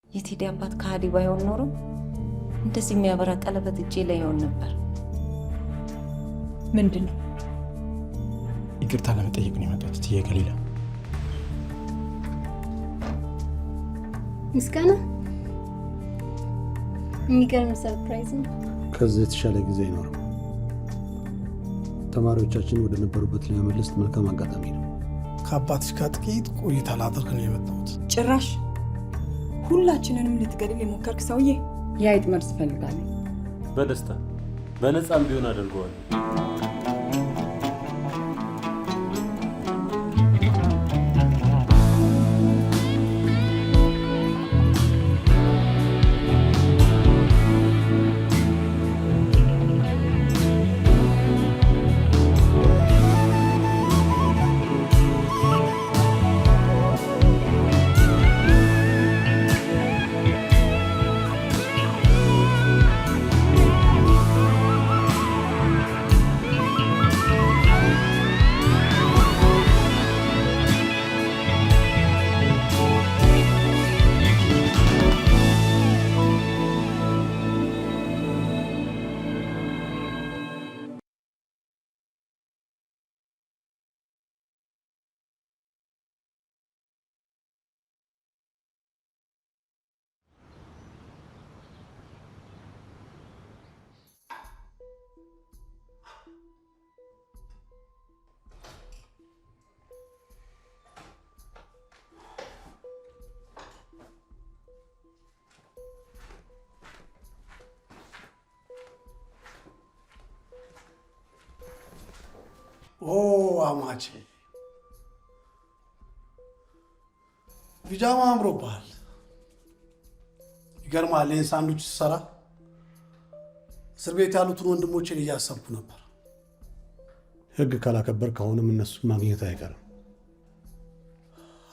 የቴዲ አባት ከሃዲ ባይሆን ኖሮ እንደዚህ የሚያበራ ቀለበት እጄ ላይ ይሆን ነበር። ምንድን ነው? ይቅርታ ለመጠየቅ ነው የመጣሁት እትዬ ገሊላ። ምስጋና የሚገርም ሰርፕራይዝ ነው። ከዚህ የተሻለ ጊዜ አይኖርም። ተማሪዎቻችን ወደ ነበሩበት ለመመለስ መልካም አጋጣሚ ነው። ከአባትሽ ጋር ጥቂት ቆይታ ላደርግ ነው የመጣሁት። ጭራሽ ሁላችንንም ልትገድል የሞከርክ ሰውዬ የአይጥ መርዝ እፈልጋለሁ። በደስታ በነፃም ቢሆን አድርገዋለሁ። ኦ አማቼ ፒጃማ አምሮብሃል። ይገርማል። ይህን ሳንዱች ስሰራ እስር ቤት ያሉትን ወንድሞቼን እያሰብኩ ነበር። ህግ ካላከበር ከሆነም እነሱን ማግኘት አይቀርም።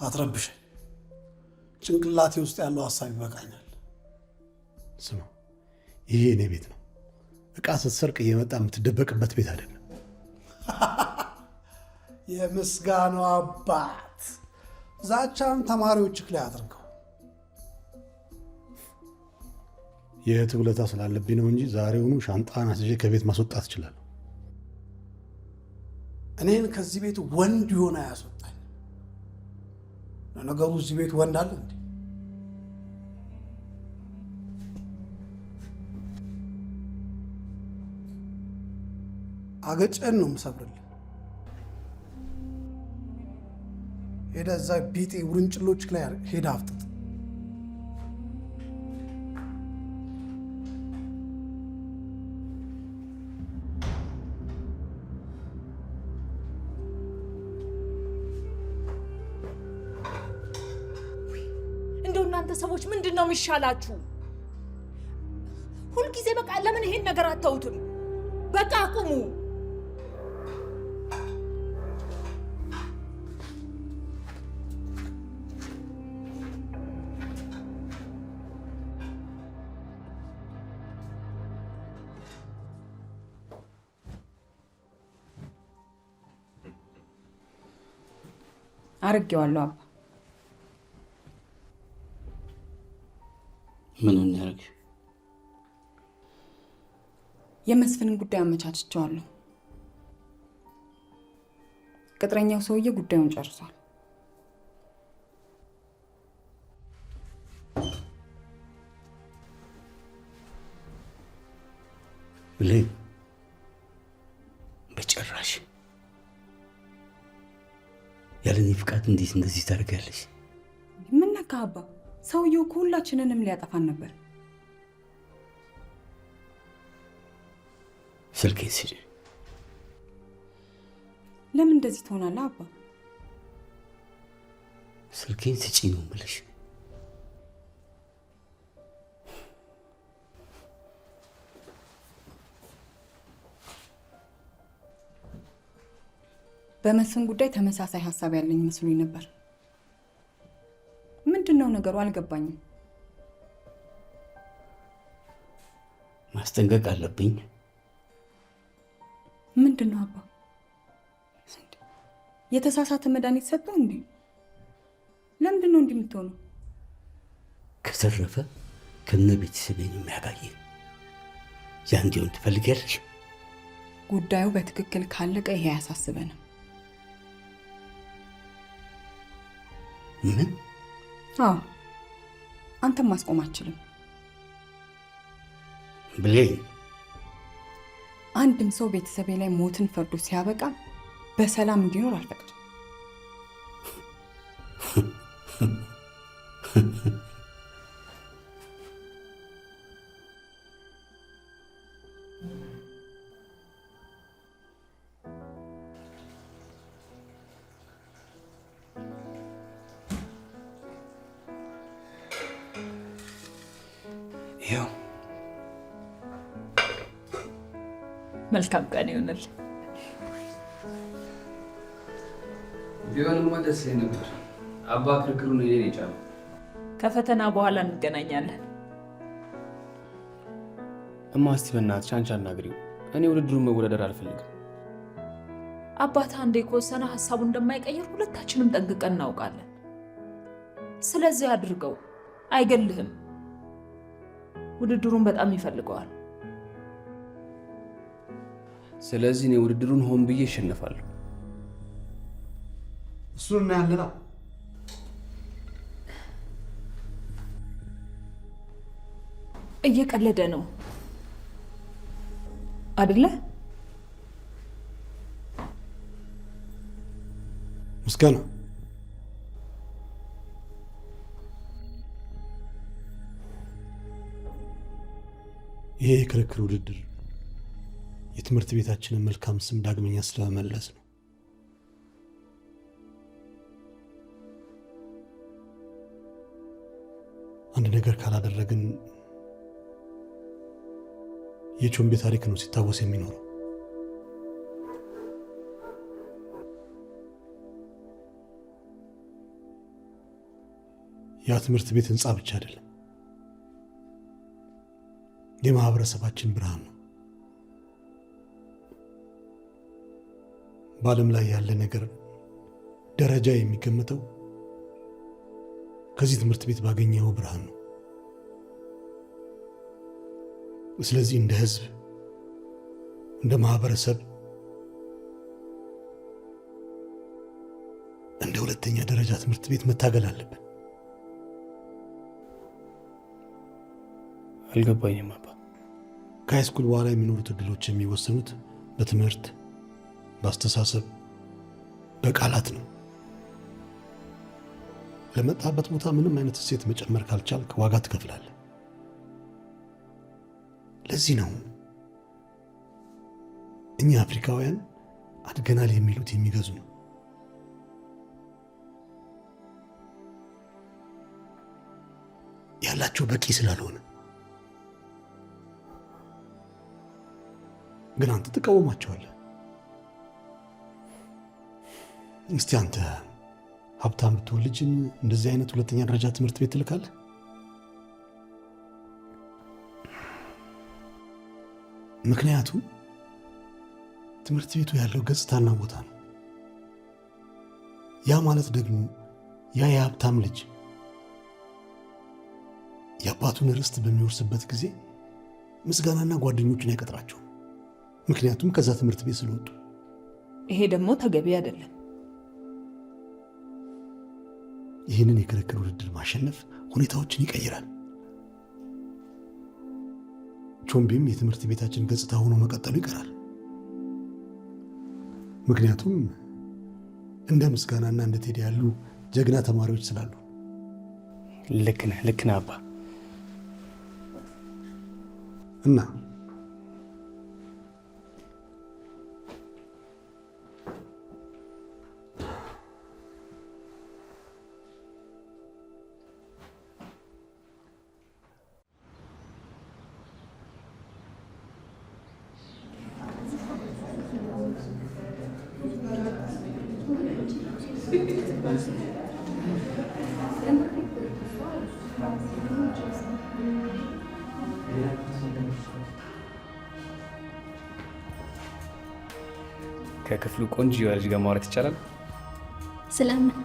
አትረብሸኝ። ጭንቅላቴ ውስጥ ያለው ሀሳብ ይበቃኛል። ስማ፣ ይሄ እኔ ቤት ነው። እቃ ስትሰርቅ እየመጣ የምትደበቅበት ቤት አይደለም። የምስጋናው አባት ዛቻን ተማሪዎች ላይ አድርገው። የእህት ውለታ ስላለብኝ ነው እንጂ ዛሬውኑ ሻንጣን አስይዤ ከቤት ማስወጣት እችላለሁ። እኔን ከዚህ ቤት ወንድ የሆነ አያስወጣኝ። ለነገሩ እዚህ ቤት ወንድ አለ እንዴ? አገጨን ነው የምሰብርልህ። ሄደ እዛ ቢጤ ውርንጭሎች ላይ ሄደ አፍጥጥ። እንደው እናንተ ሰዎች ምንድን ነው የሚሻላችሁ? ሁልጊዜ በቃ ለምን ይሄን ነገር አታውትም? በቃ አቁሙ። አርጌዋለሁ አባ። ምኑን ያርግ? የመስፍንን ጉዳይ አመቻችቸዋለሁ። ቅጥረኛው ሰውዬ ጉዳዩን ጨርሷል። ብሌን፣ በጭራሽ ያለኔ ፍቃድ እንዴት እንደዚህ ታደርጋለሽ? ምን ነካ አባ? ሰውየው ሁላችንንም ሊያጠፋን ነበር። ስልኬን ስጪ። ለምን እንደዚህ ትሆናለህ አባ? ስልኬን ስጪ ነው የምልሽ። በመስፍን ጉዳይ ተመሳሳይ ሀሳብ ያለኝ መስሎኝ ነበር። ምንድነው ነገሩ? አልገባኝም። ማስጠንቀቅ አለብኝ። ምንድነው አባ? የተሳሳተ መድኃኒት ሰጠው እንዴ? ለምንድነው እንዲህ የምትሆነው? ከተረፈ ከነ ቤተሰቤን የሚያጋየን ያ እንዲሆን ትፈልጊያለሽ? ጉዳዩ በትክክል ካለቀ ይሄ አያሳስበንም። ምን? አዎ አንተም ማስቆም አትችልም። ብሌን፣ አንድም ሰው ቤተሰቤ ላይ ሞትን ፈርዶ ሲያበቃ በሰላም እንዲኖር አልፈቅድም። ያው መልካም ቀን ይሆናል። ቢሆንማ ደስ ይለኝ ነበር። አባ ክርክሩን እኔ ነኝ የጫነው። ከፈተና በኋላ እንገናኛለን። እማ እስቲ በእናትሽ አንቺ አናግሪው። እኔ ውድድሩን መወዳደር አልፈልግም። አባትህ አንዴ ከወሰነ ሀሳቡን እንደማይቀይር ሁለታችንም ጠንቅቀን እናውቃለን። ስለዚህ አድርገው፣ አይገልህም። ውድድሩን በጣም ይፈልገዋል። ስለዚህ እኔ ውድድሩን ሆን ብዬ እሸነፋለሁ። እሱን እናያለና። እየቀለደ ነው አይደለ? ምስጋና ይሄ የክርክር ውድድር የትምህርት ቤታችንን መልካም ስም ዳግመኛ ስለመመለስ ነው። አንድ ነገር ካላደረግን የቾምቤ ታሪክ ነው ሲታወስ የሚኖረው። ያ ትምህርት ቤት ህንፃ ብቻ አይደለም፣ የማህበረሰባችን ብርሃን ነው። በዓለም ላይ ያለ ነገር ደረጃ የሚገመተው ከዚህ ትምህርት ቤት ባገኘው ብርሃን ነው። ስለዚህ እንደ ህዝብ፣ እንደ ማህበረሰብ፣ እንደ ሁለተኛ ደረጃ ትምህርት ቤት መታገል አለብን። አልገባኝም አባ። ከሃይስኩል በኋላ የሚኖሩት እድሎች የሚወሰኑት በትምህርት፣ በአስተሳሰብ፣ በቃላት ነው። ለመጣበት ቦታ ምንም አይነት እሴት መጨመር ካልቻልክ ዋጋ ትከፍላለህ። ለዚህ ነው እኛ አፍሪካውያን አድገናል የሚሉት የሚገዙ ነው። ያላቸው በቂ ስላልሆነ። ግን አንተ ትቃወማቸዋለህ። እስቲ አንተ ሀብታም ብትሆን ልጅን እንደዚህ አይነት ሁለተኛ ደረጃ ትምህርት ቤት ትልካለህ? ምክንያቱም ትምህርት ቤቱ ያለው ገጽታና ቦታ ነው። ያ ማለት ደግሞ ያ የሀብታም ልጅ የአባቱን ርስት በሚወርስበት ጊዜ ምስጋናና ጓደኞቹን አይቀጥራቸውም። ምክንያቱም ከዛ ትምህርት ቤት ስለወጡ። ይሄ ደግሞ ተገቢ አይደለም። ይህንን የክርክር ውድድር ማሸነፍ ሁኔታዎችን ይቀይራል። ቾምቤም የትምህርት ቤታችን ገጽታ ሆኖ መቀጠሉ ይቀራል። ምክንያቱም እንደ ምስጋናና እንደ ቴዲ ያሉ ጀግና ተማሪዎች ስላሉ። ልክ ነህ አባ። እና ከክፍሉ ቆንጆ ልጅ ጋር ማውራት ይቻላል? ስለምን?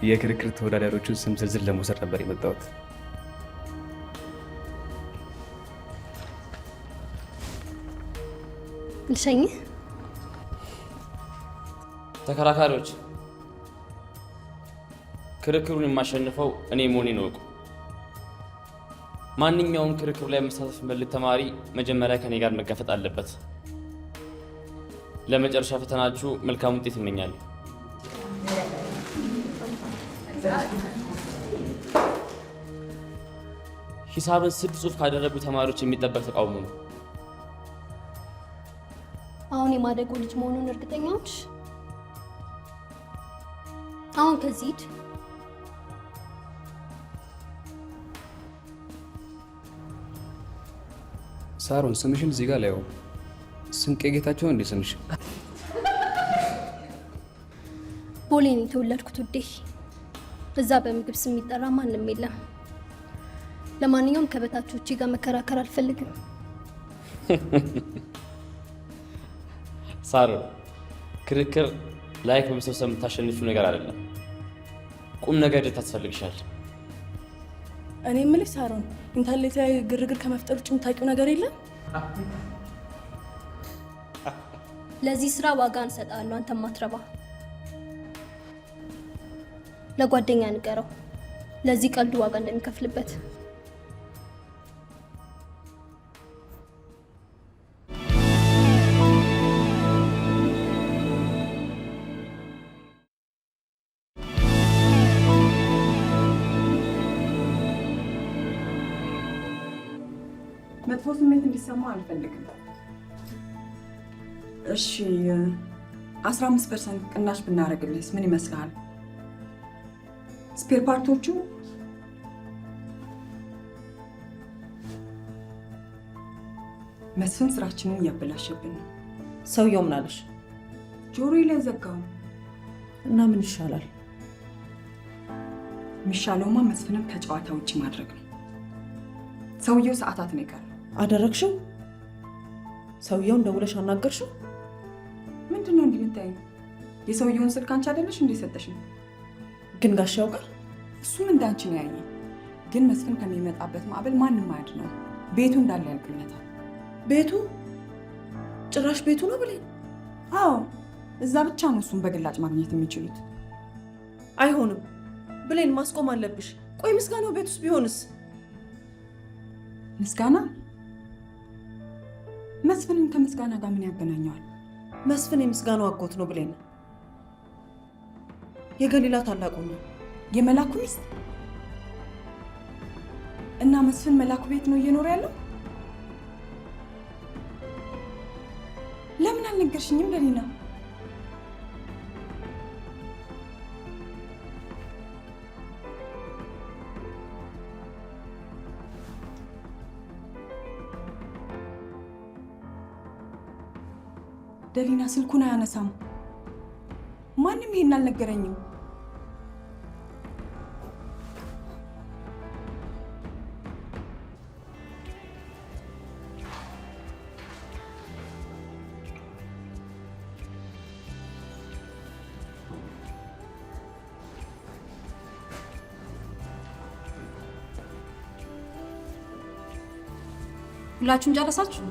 የክርክር ተወዳዳሪዎቹን ስም ዝርዝር ለመውሰድ ነበር የመጣሁት። ልሸኝህ? ተከራካሪዎች፣ ክርክሩን የማሸንፈው እኔ መሆኔን እወቁ። ማንኛውም ክርክር ላይ መሳተፍ የሚፈልግ ተማሪ መጀመሪያ ከኔ ጋር መጋፈጥ አለበት። ለመጨረሻ ፈተናችሁ መልካም ውጤት እመኛለሁ። ሂሳብን 6 ጽሑፍ ካደረጉ ተማሪዎች የሚጠበቅ ተቃውሞ ነው። አሁን የማደጎ ልጅ መሆኑን እርግጠኛዎች? አሁን ከዚህ ሂድ። ሳሮን ስምሽን እዚህ ጋር ላየው። ስንቄ ጌታቸው እንዴ ስምሽ? ቦሌ ነው የተወለድኩት ውዴ። እዛ በምግብ ስም የሚጠራ ማንም የለም። ለማንኛውም ከበታቾቼ ጋር መከራከር አልፈልግም። ሳሮን፣ ክርክር ላይክ በመሰብሰብ የምታሸንፊው ነገር አይደለም። ቁም ነገር ታስፈልግሻል። እኔ የምልሽ ሳሮን፣ ኢንተርኔት ላይ ግርግር ከመፍጠር ውጭ የምታውቂው ነገር የለም? ለዚህ ስራ ዋጋ እንሰጣለሁ። አንተ ማትረባ ለጓደኛ ንገረው፣ ለዚህ ቀልዱ ዋጋ እንደሚከፍልበት። መጥፎ ስሜት እንዲሰማ አልፈልግም። እሺ 15% ቅናሽ ብናደርግልህስ ምን ይመስልሃል? ስፔር ፓርቶቹ መስፍን ስራችንን እያበላሸብን ነው። ሰውየው ምን አለሽ? ጆሮዬ ላይ ዘጋው እና ምን ይሻላል? የሚሻለውማ መስፍንም ከጨዋታ ውጭ ማድረግ ነው። ሰውየው ሰዓታት ነው የቀረው። አደረግሽው? ሰውየውን ደውለሽ አናገርሽው? ምንድን ነው እንዲህ የምታይኝ? የሰውየውን ስልክ አንቺ አይደለሽ እንዴ ሰጠሽኝ? ግን ጋሽ ያውቃል? እሱም እንዳንቺ ነው ያየ። ግን መስፍን ከሚመጣበት ማዕበል ማንም ማያድ ነው። ቤቱ እንዳለ ያልቅለታል። ቤቱ? ጭራሽ ቤቱ ነው ብሌን? አዎ፣ እዛ ብቻ ነው እሱን በግላጭ ማግኘት የሚችሉት። አይሆንም ብሌን፣ ማስቆም አለብሽ። ቆይ ምስጋናው ቤት ውስጥ ቢሆንስ? ምስጋና? መስፍንን ከምስጋና ጋር ምን ያገናኘዋል? መስፍን የምስጋናው አጎት ነው ብሌን። የገሊላ ታላቁ ነው። የመላኩ ሚስት? እና መስፍን መላኩ ቤት ነው እየኖረ ያለው? ለምን አልነገርሽኝም ገሊላ? ደሊና ስልኩን አያነሳም። ማንም ይሄን አልነገረኝም። ሁላችሁም ጨረሳችሁ?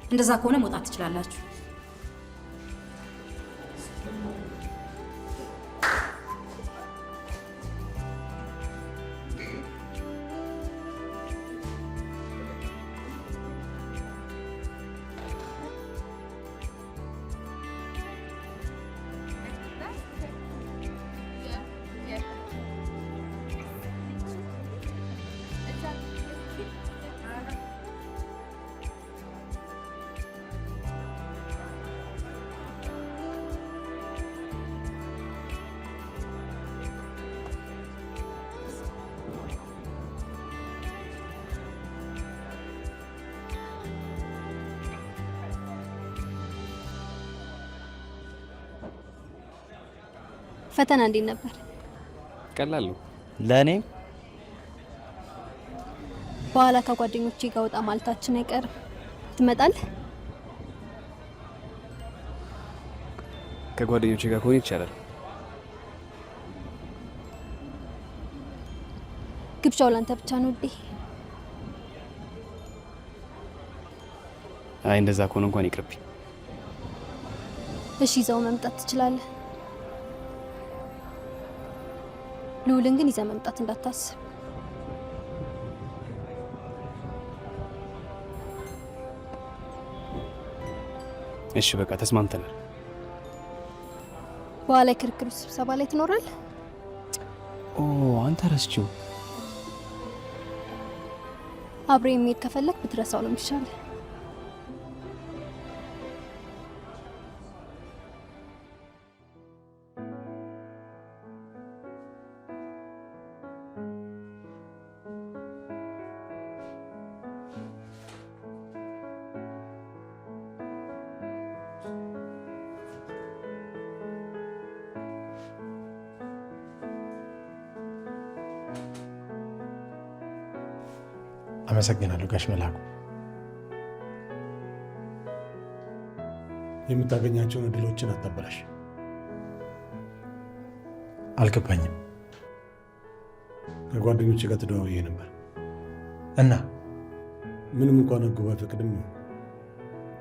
እንደዛ ከሆነ መውጣት ትችላላችሁ። ፈተና እንዴት ነበር? ቀላል ነው ለእኔ። በኋላ ከጓደኞቼ ጋር ወጣ ማለታችን አይቀርም። ትመጣለህ? ከጓደኞቼ ጋር ከሆነ ይቻላል። ግብዣው ላንተ ብቻ ነው ውዴ? አይ እንደዛ ከሆነ እንኳን ይቅርብኝ። እሺ ይዘው መምጣት ትችላለህ። ልዑልን ግን ይዘህ መምጣት እንዳታስብ። እሺ በቃ ተስማምተናል። በኋላ ክርክሩ ስብሰባ ላይ ትኖራለህ? ኦ አንተ ረስችው። አብሬ የሚሄድ ከፈለክ ብትረሳው ነው የሚሻለው። አመሰግናለሁ ጋሽ መላኩ። የምታገኛቸውን እድሎችን አታበላሽ። አልገባኝም። ከጓደኞች ጋር ተደዋውዬ ነበር እና ምንም እንኳን ሕጉ ባይፈቅድም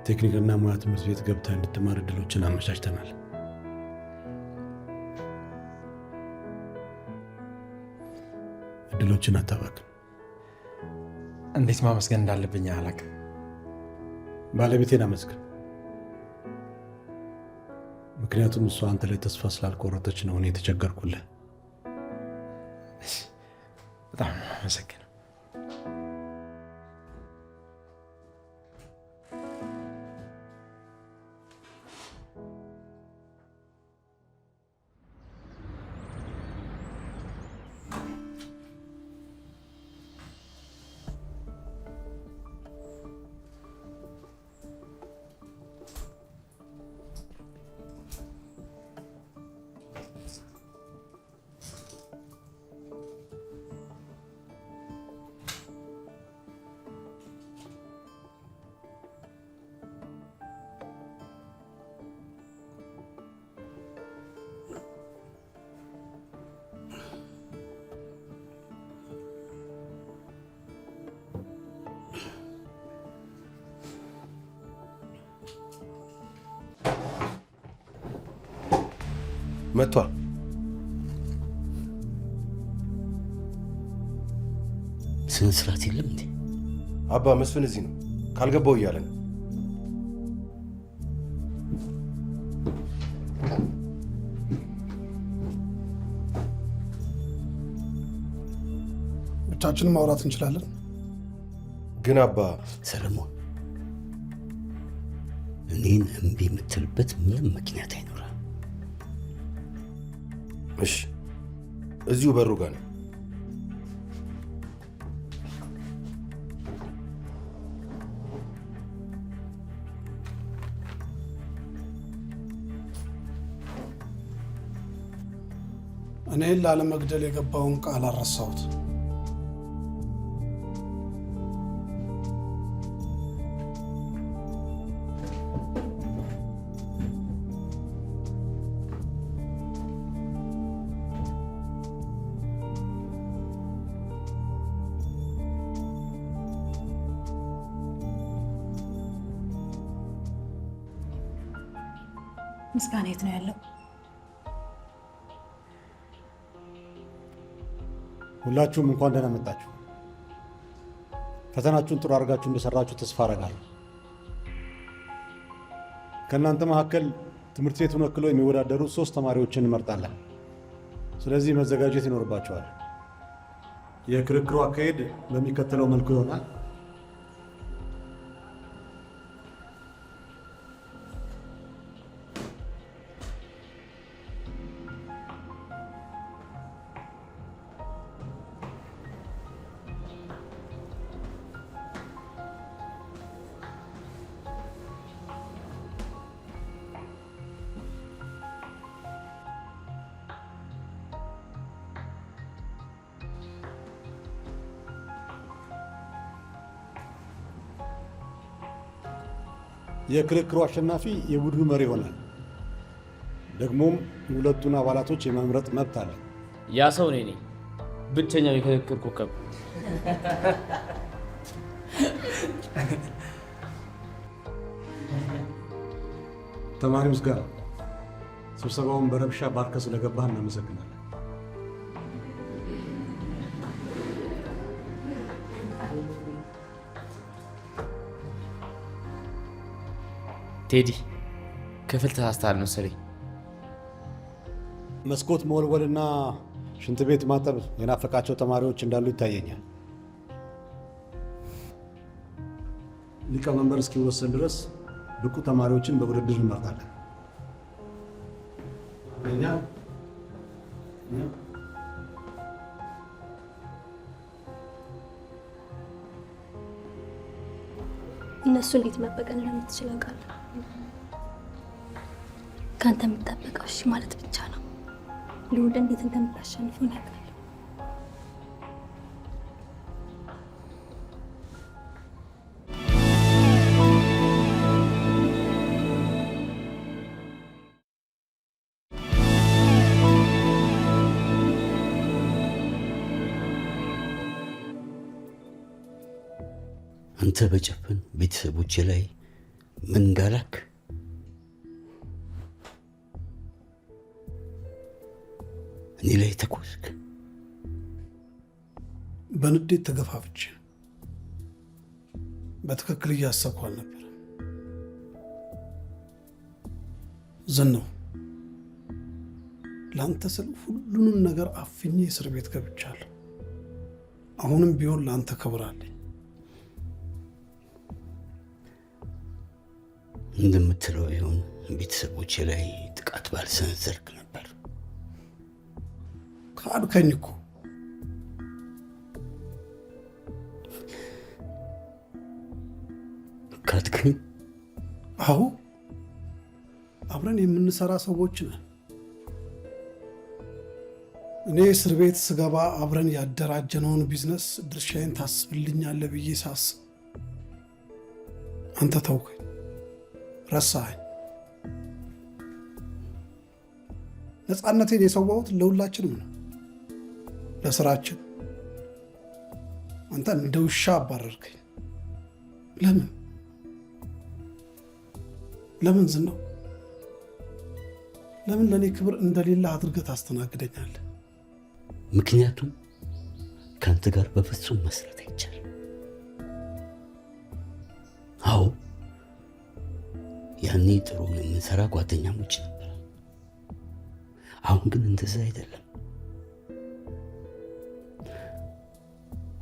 ቴክኒክና ሙያ ትምህርት ቤት ገብታ እንድትማር እድሎችን አመቻችተናል። እድሎችን አታባክን። እንዴት ማመስገን እንዳለብኝ አላውቅም። ባለቤቴን አመስግን። ምክንያቱም እሷ አንተ ላይ ተስፋ ስላልቆረጠች ነው እኔ የተቸገርኩልህ። በጣም አመሰግናለሁ። መጥቷል። ስነ ስርዓት የለም እንዴ? አባ መስፍን እዚህ ነው። ካልገባው እያለ ነው። ብቻችንን ማውራት እንችላለን። ግን አባ ሰለሞን፣ እኔን እምቢ የምትልበት ምንም ምክንያት አይኖርም። እሺ፣ እዚሁ በሩ ጋር ነው። እኔን ላለመግደል የገባውን ቃል አረሳሁት። ምስጋና የት ነው ያለው? ሁላችሁም እንኳን ደህና መጣችሁ። ፈተናችሁን ጥሩ አድርጋችሁ እንደሰራችሁ ተስፋ አደርጋለሁ። ከእናንተ መካከል ትምህርት ቤቱን ወክለው የሚወዳደሩ 3 ተማሪዎችን እንመርጣለን። ስለዚህ መዘጋጀት ይኖርባቸዋል። የክርክሩ አካሄድ በሚከተለው መልኩ ይሆናል። የክርክሩ አሸናፊ የቡድኑ መሪ ይሆናል። ደግሞም ሁለቱን አባላቶች የመምረጥ መብት አለ። ያ ሰው እኔ ነኝ፣ ብቸኛው የክርክር ኮከብ። ተማሪ ምስጋና፣ ስብሰባውን በረብሻ ባርከህ ስለገባህ እናመሰግናለን። ቴዲ፣ ክፍል ተሳስተሃል መሰለኝ። መስኮት መወልወልና ሽንት ቤት ማጠብ የናፈቃቸው ተማሪዎች እንዳሉ ይታየኛል። ሊቀመንበር እስኪወሰን ድረስ ብቁ ተማሪዎችን በውድድር እንመርጣለን። እነሱ እንዴት መበቀል እንደምትችል አውቃለሁ። ከአንተ የምጠበቀው እሺ ማለት ብቻ ነው። ልውል እንዴት እንደምታሸንፈው ያውቃለሁ። አንተ በጨፍን ቤተሰቦቼ ላይ ምን እንዳላክ እኔ ላይ ተኮስክ። በንዴት ተገፋፍቼ በትክክል እያሰብኩ አልነበር። ዝናው ለአንተ ስል ሁሉንም ነገር አፍኜ እስር ቤት ገብቻለሁ። አሁንም ቢሆን ለአንተ ክብር አለኝ። እንደምትለው ይሁን፣ ቤተሰቦቼ ላይ ጥቃት ባልሰነዘርክ ነበር። ካድከኝ እኮ። ካድከኝ? አዎ፣ አብረን የምንሰራ ሰዎች ነን። እኔ እስር ቤት ስገባ አብረን ያደራጀነውን ቢዝነስ ድርሻዬን ታስብልኛለህ ብዬ ሳስብ አንተ ተውከኝ፣ ረሳኸኝ። ነፃነቴን የሰዋሁት ለሁላችንም ነው፣ ለስራችን። አንተ እንደ ውሻ አባረርከኝ። ለምን ዝናው? ለምን ለእኔ ክብር እንደሌለ አድርገህ ታስተናግደኛለህ? ምክንያቱም ከአንተ ጋር በፍጹም መስራት አይቻልም። አዎ፣ ያኔ ጥሩ የምንሰራ ጓደኛሞች ነበር። አሁን ግን እንደዛ አይደለም።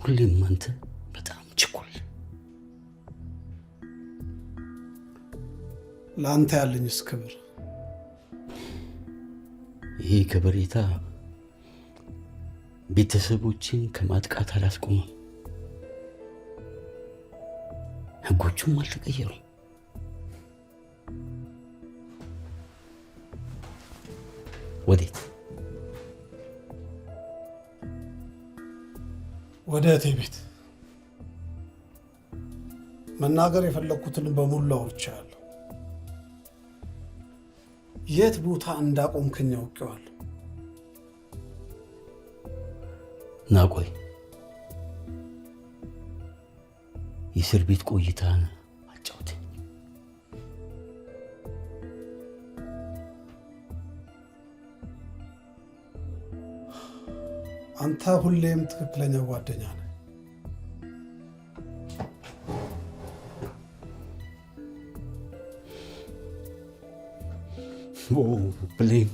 ሁሌም አንተ በጣም ችኩል። ለአንተ ያለኝስ ክብር? ይሄ ከበሬታ ቤተሰቦችን ከማጥቃት አላስቆመም። ህጎቹም አልተቀየሩም። ወዴት? ወደ እቴ ቤት። መናገር የፈለግኩትን በሙሉ አውርቻለሁ። የት ቦታ እንዳቆምከኝ አውቄዋለሁ። ናቆይ፣ የእስር ቤት ቆይታን አጫውተኝ። አንተ ሁሌም ትክክለኛ ጓደኛ ነህ። ብሌን፣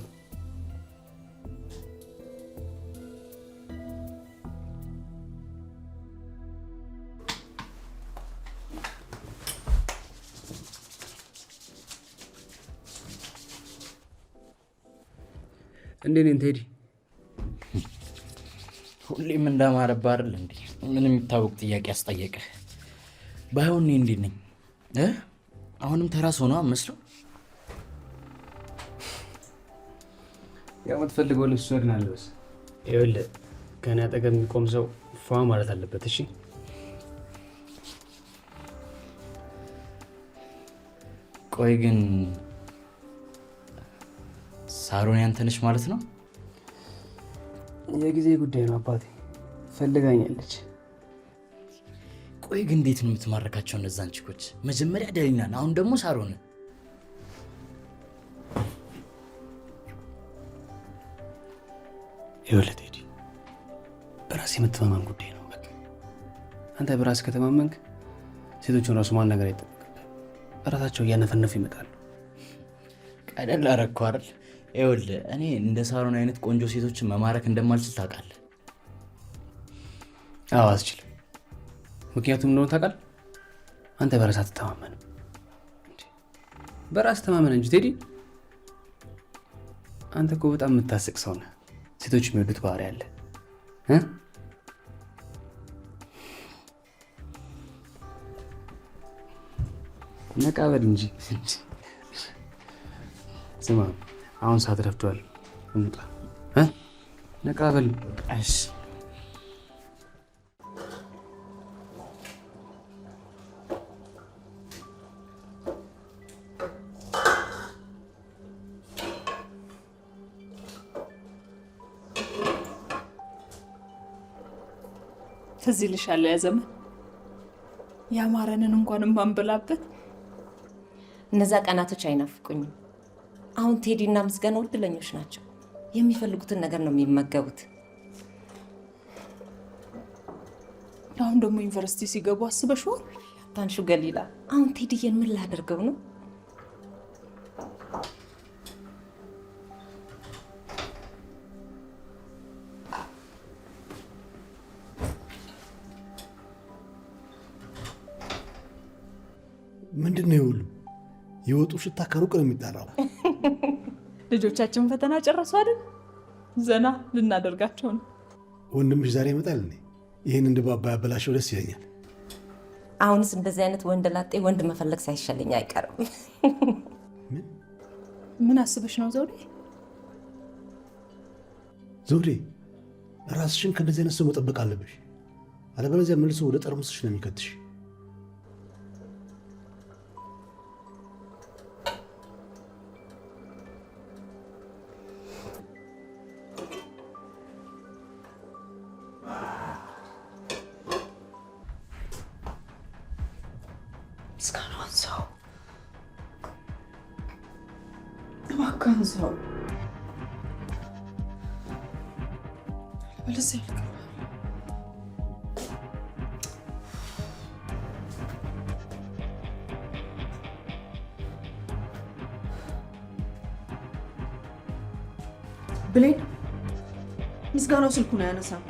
እንዴት ነህ ቴዲ? ሁሌም እንዳማረብህ አይደል እንዴ? ምን የሚታወቅ ጥያቄ አስጠየቀ? ባይሆን እኔ እንዴት ነኝ? አሁንም ተራስ ሆኖ መስሎ ያው የምትፈልገው ልብስ ግን አለበስ። ይኸውልህ ከእኔ አጠገብ የሚቆም ሰው ፏ ማለት አለበት። እሺ ቆይ ግን ሳሮን ያንተ ነች ማለት ነው? የጊዜ ጉዳይ ነው አባቴ፣ ፈልጋኛለች። ቆይ ግን እንዴት ነው የምትማረካቸው እነዛን ችኮች? መጀመሪያ ደሊናን፣ አሁን ደግሞ ሳሮን። ይኸውልህ ቴዲ፣ በራስ የመተማመን ጉዳይ ነው። በቃ አንተ በራስ ከተማመንክ ሴቶቹን ራሱ ማናገር አይጠበቅብህ። በራሳቸው እያነፈነፉ ይመጣሉ። ቀለል አደረግከው አይደል? ይኸውልህ እኔ እንደ ሳሮን አይነት ቆንጆ ሴቶችን መማረክ እንደማልችል ታውቃለህ። አዎ አትችልም። ምክንያቱም እንደሆነ ታውቃለህ፣ አንተ በራስ አትተማመንም። በራስ ተማመን እንጂ ቴዲ። አንተ እኮ በጣም የምታስቅ ሰው ነህ። ሴቶች የሚወዱት ባህሪ አለ። ነቃ በል እንጂ። ስማ አሁን ሰዓት ረፍዷል፣ እንውጣ። ነቃ በል። እሺ ትዝ ይልሻል ያ ዘመን ያማረንን እንኳን ማንበላበት። እነዛ ቀናቶች አይናፍቁኝም። አሁን ቴዲና ምስጋናው እድለኞች ናቸው። የሚፈልጉትን ነገር ነው የሚመገቡት። አሁን ደግሞ ዩኒቨርሲቲ ሲገቡ አስበሽዋል? ታንሹ ገሊላ፣ አሁን ቴዲዬን ምን ላደርገው ነው? ምንድን ነው ይሁሉ? የወጡ ሽታ ከሩቅ ነው የሚጣራው። ልጆቻችን ፈተና ጨረሱ አይደል? ዘና ልናደርጋቸው ነው። ወንድምሽ ዛሬ ይመጣል እንዴ? ይህን እንድባባ ያበላሸው ደስ ይለኛል። አሁንስ እንደዚህ አይነት ወንድ ላጤ ወንድ መፈለግ ሳይሻለኝ አይቀርም። ምን አስበሽ ነው ዘውዴ? ዘውዴ፣ ራስሽን ከእንደዚህ አይነት ሰው መጠበቅ አለብሽ። አለበለዚያ መልሶ ወደ ጠርሙስሽ ነው የሚከትሽ። ሰው ብሌን፣ ምስጋናው ስልኩን አያነሳም።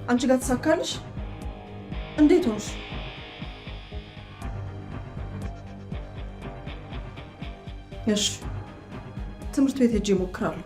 አንቺ ጋር ተሳካልሽ? እንዴት ሆንሽ? እሺ ትምህርት ቤት ሄጄ እሞክራለሁ።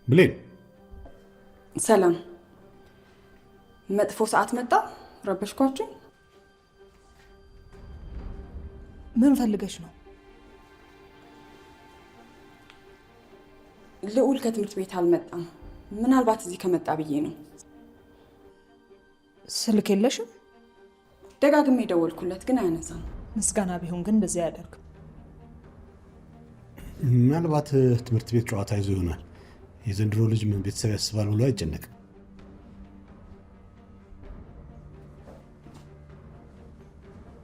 ብሌን፣ ሰላም። መጥፎ ሰዓት መጣ? ረበሽኳችሁ? ምን ፈልገሽ ነው? ልዑል ከትምህርት ቤት አልመጣም። ምናልባት እዚህ ከመጣ ብዬ ነው። ስልክ የለሽም? ደጋግሜ የደወልኩለት ግን አያነሳም። ምስጋና ቢሆን ግን እንደዚህ አያደርግም። ምናልባት ትምህርት ቤት ጨዋታ ይዞ ይሆናል። የዘንድሮ ልጅ ምን ቤተሰብ ያስባል ብሎ አይጨነቅም።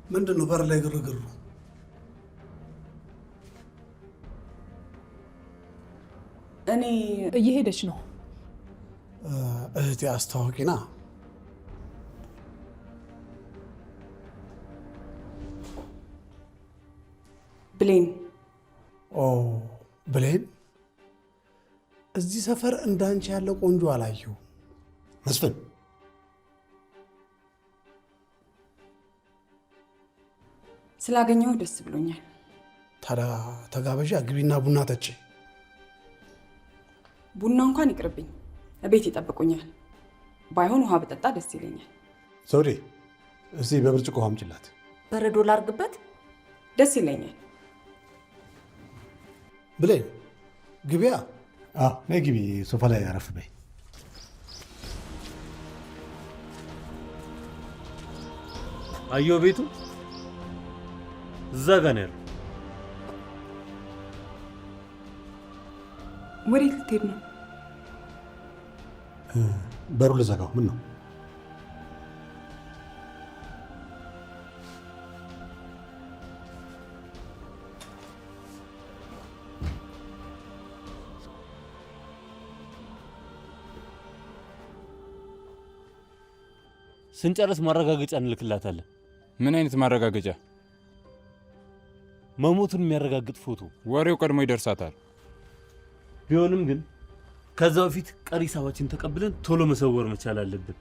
ምንድን ነው በር ላይ ግርግሩ? እኔ እየሄደች ነው። እህቴ አስታዋቂና ብሌን። ኦ ብሌን፣ እዚህ ሰፈር እንዳንቺ ያለ ቆንጆ አላየሁ። መስፍን፣ ስላገኘው ደስ ብሎኛል። ታዲያ ተጋበዣ፣ ግቢና ቡና ጠጪ። ቡና እንኳን ይቅርብኝ፣ እቤት ይጠብቁኛል። ባይሆን ውሃ በጠጣ ደስ ይለኛል። ዘውዴ፣ እስቲ በብርጭቆ ውሃ አምጪላት። በረዶ ላርግበት? ደስ ይለኛል። ብሌን ግቢያ። ነይ ግቢ፣ ሶፋ ላይ አረፍ በይ። አየሁ ቤቱ እዛ ጋ ነው ያለው። ወዴት ልትሄድ ነው? በሩ ልዘጋው። ምን ነው? ስንጨርስ ማረጋገጫ እንልክላታለን። ምን አይነት ማረጋገጫ? መሞቱን የሚያረጋግጥ ፎቶ። ወሬው ቀድሞ ይደርሳታል። ቢሆንም ግን ከዛ በፊት ቀሪ ሂሳባችን ተቀብለን ቶሎ መሰወር መቻል አለብን።